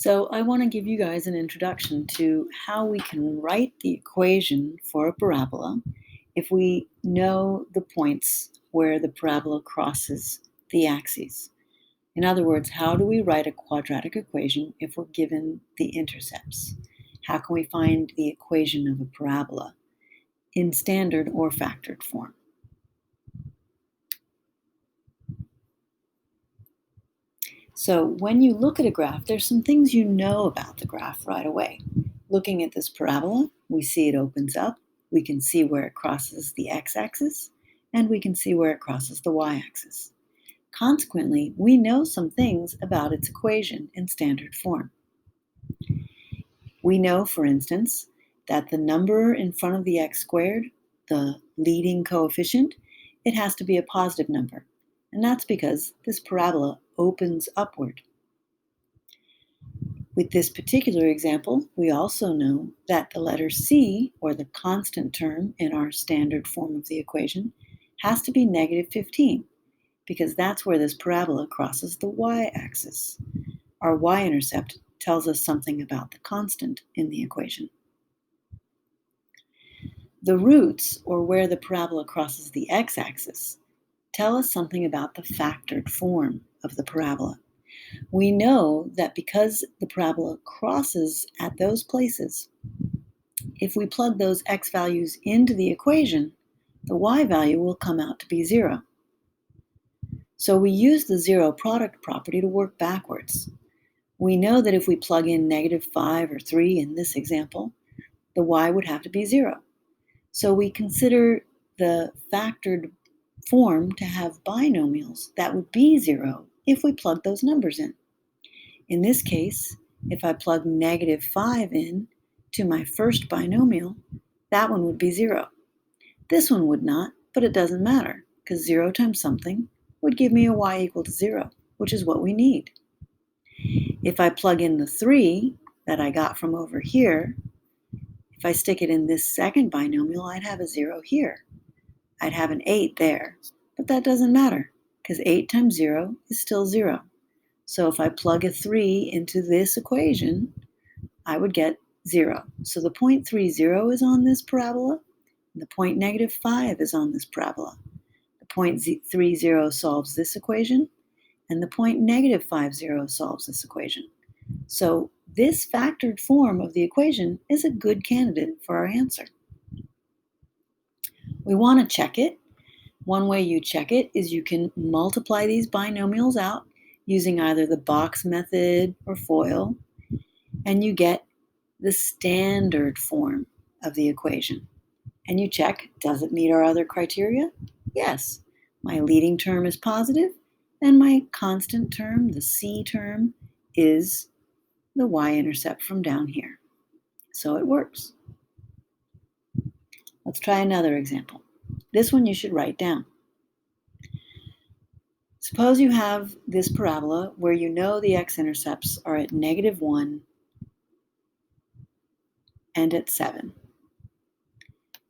So I want to give you guys an introduction to how we can write the equation for a parabola if we know the points where the parabola crosses the axes. In other words, how do we write a quadratic equation if we're given the intercepts? How can we find the equation of a parabola in standard or factored form? So when you look at a graph, there's some things you know about the graph right away. Looking at this parabola, we see it opens up. We can see where it crosses the x-axis, and we can see where it crosses the y-axis. Consequently, we know some things about its equation in standard form. We know, for instance, that the number in front of the x squared, the leading coefficient, it has to be a positive number. And that's because this parabola opens upward. With this particular example, we also know that the letter c, or the constant term in our standard form of the equation, has to be negative 15, because that's where this parabola crosses the y-axis. Our y-intercept tells us something about the constant in the equation. The roots, or where the parabola crosses the x-axis, tell us something about the factored form of the parabola. We know that because the parabola crosses at those places, if we plug those x values into the equation, the y value will come out to be 0. So we use the zero product property to work backwards. We know that if we plug in negative 5 or 3 in this example, the y would have to be 0. So we consider the factored form to have binomials that would be 0 if we plug those numbers in. In this case, if I plug negative 5 in to my first binomial, that one would be 0. This one would not, but it doesn't matter, because 0 times something would give me a y equal to 0, which is what we need. If I plug in the 3 that I got from over here, if I stick it in this second binomial, I'd have a 0 here. I'd have an 8 there, but that doesn't matter, because 8 times 0 is still 0. So if I plug a 3 into this equation, I would get 0. So the point 30 is on this parabola, and the point negative 5 is on this parabola. The point 30 solves this equation, and the point negative 50 solves this equation. So this factored form of the equation is a good candidate for our answer. We want to check it. One way you check it is you can multiply these binomials out using either the box method or FOIL, and you get the standard form of the equation. And you check, does it meet our other criteria? Yes. My leading term is positive, and my constant term, the c term, is the y-intercept from down here. So it works. Let's try another example. This one you should write down. Suppose you have this parabola where you know the x-intercepts are at negative 1 and at 7.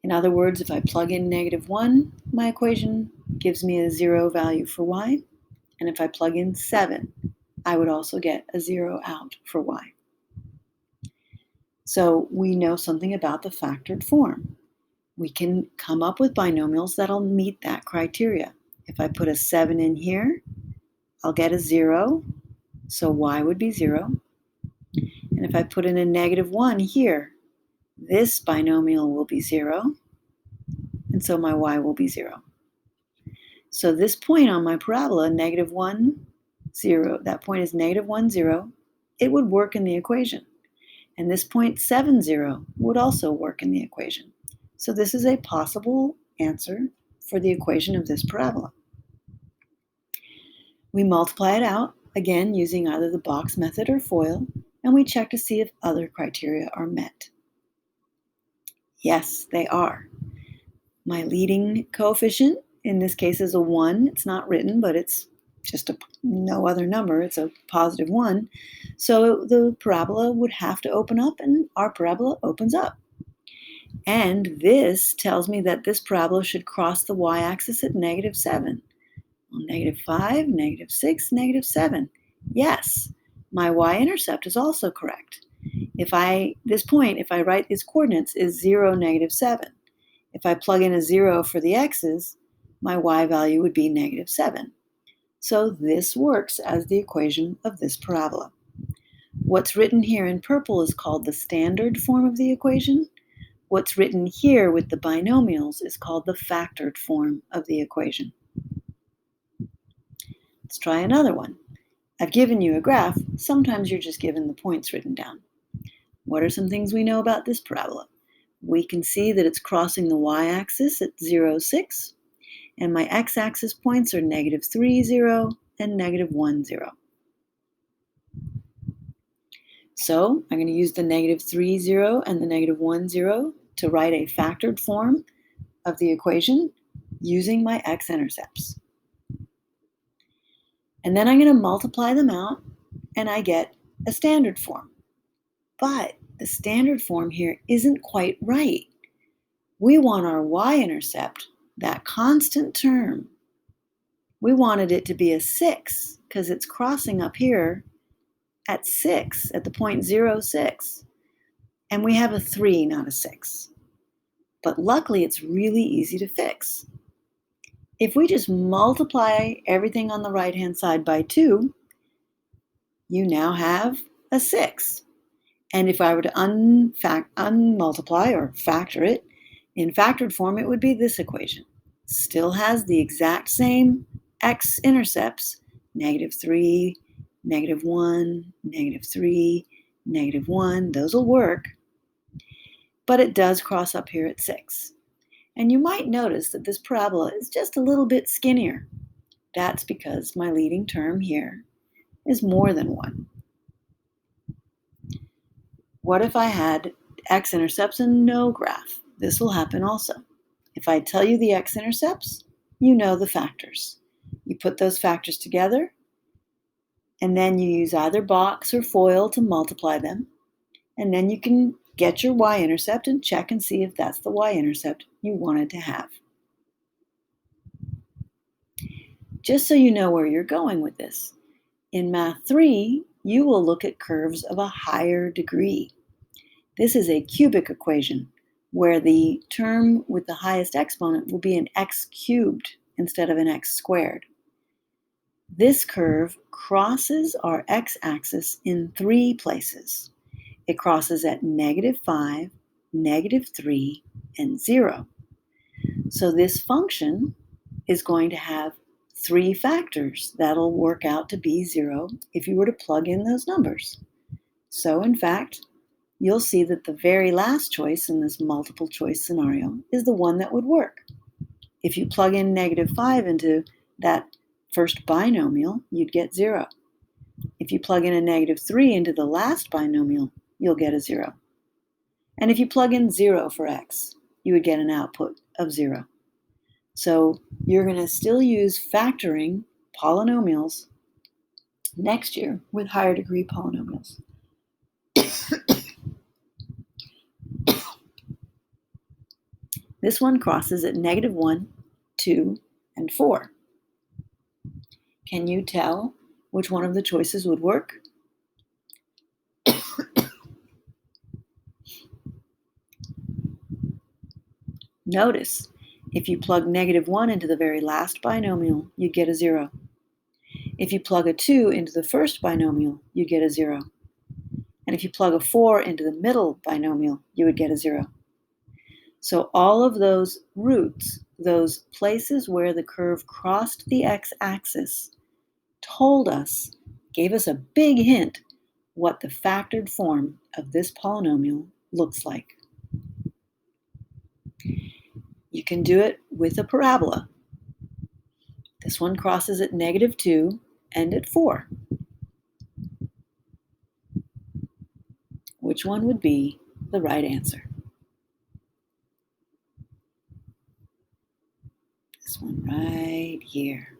In other words, if I plug in negative 1, my equation gives me a 0 value for y. And if I plug in 7, I would also get a 0 out for y. So we know something about the factored form. We can come up with binomials that'll meet that criteria. If I put a 7 in here, I'll get a 0, so y would be 0. And if I put in a negative 1 here, this binomial will be 0, and so my y will be 0. So this point on my parabola, negative 1, 0, that point is negative 1, 0, it would work in the equation. And this point 7, 0 would also work in the equation. So this is a possible answer for the equation of this parabola. We multiply it out, again using either the box method or FOIL, and we check to see if other criteria are met. Yes, they are. My leading coefficient, in this case, is a 1. It's not written, but it's just no other number. It's a positive 1. So the parabola would have to open up, and our parabola opens up. And this tells me that this parabola should cross the y-axis at negative 7. Well, negative 5, negative 6, negative 7. Yes, my y-intercept is also correct. If I write these coordinates is 0, -7. If I plug in a 0 for the x's, my y value would be -7. So this works as the equation of this parabola. What's written here in purple is called the standard form of the equation. What's written here with the binomials is called the factored form of the equation. Let's try another one. I've given you a graph. Sometimes you're just given the points written down. What are some things we know about this parabola? We can see that it's crossing the y-axis at 0, 6, and my x-axis points are -3, 0, and -1, 0. So I'm going to use the -3, 0 and the -1, 0 to write a factored form of the equation using my x-intercepts. And then I'm going to multiply them out, and I get a standard form. But the standard form here isn't quite right. We want our y-intercept, that constant term, we wanted it to be a 6 because it's crossing up here at 6, at the point 0, 6. And we have a 3, not a 6. But luckily, it's really easy to fix. If we just multiply everything on the right-hand side by 2, you now have a 6. And if I were to unmultiply or factor it, in factored form, it would be this equation. Still has the exact same x-intercepts, -3, -1, -3, -1. Those will work. But it does cross up here at 6. And you might notice that this parabola is just a little bit skinnier. That's because my leading term here is more than 1. What if I had x-intercepts and no graph? This will happen also. If I tell you the x-intercepts, you know the factors. You put those factors together, and then you use either box or FOIL to multiply them, and then you can get your y-intercept and check and see if that's the y-intercept you wanted to have. Just so you know where you're going with this, in Math 3, you will look at curves of a higher degree. This is a cubic equation where the term with the highest exponent will be an x cubed instead of an x squared. This curve crosses our x-axis in 3 places. It crosses at -5, -3, and 0. So this function is going to have 3 factors that'll work out to be 0 if you were to plug in those numbers. So in fact, you'll see that the very last choice in this multiple choice scenario is the one that would work. If you plug in -5 into that first binomial, you'd get 0. If you plug in a -3 into the last binomial, you'll get a 0. And if you plug in 0 for x, you would get an output of 0. So you're going to still use factoring polynomials next year with higher degree polynomials. This one crosses at -1, 2, and 4. Can you tell which one of the choices would work? Notice, if you plug -1 into the very last binomial, you'd get a 0. If you plug a 2 into the first binomial, you'd get a 0. And if you plug a 4 into the middle binomial, you would get a 0. So all of those roots, those places where the curve crossed the x-axis, gave us a big hint what the factored form of this polynomial looks like. You can do it with a parabola. This one crosses at -2 and at 4. Which one would be the right answer? This one right here.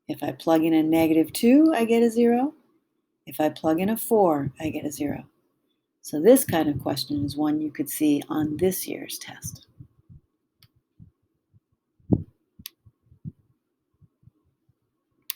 If I plug in a -2, I get a 0. If I plug in a 4, I get a 0. So this kind of question is one you could see on this year's test.